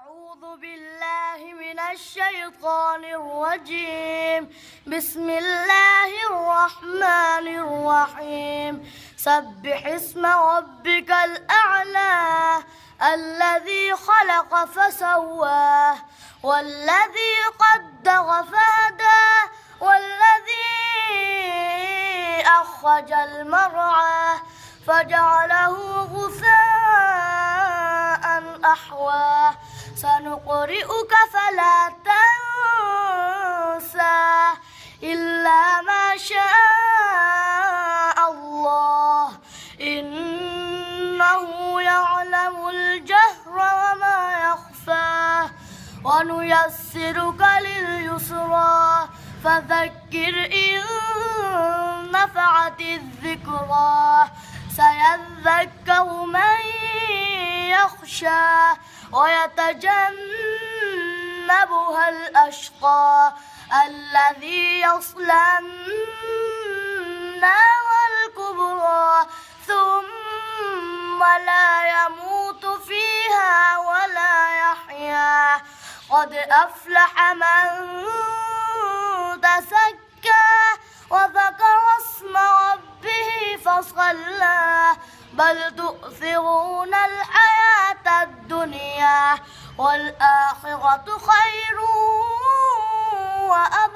أعوذ بالله من الشيطان الرجيم. بسم الله الرحمن الرحيم. سبح اسم ربك الأعلى الذي خلق فسواه والذي قدر فهدى والذي أخرج المرعى فجعله غثاء أحواه. سنقرئك فلا تنسى إلا ما شاء الله إنه يعلم الجهر وما يخفى. ونيسرك لليسرى فذكر إن نفعت الذكرى. سيذكر من يخشى ويتجنبها الأشقى الذي يصلى النار الكبرى ثم لا يموت فيها ولا يحيا. قد أفلح من تزكى وذكر اسم ربه فصلى. بل تؤثرون الحياة الدنيا والآخرة خير وأبقى.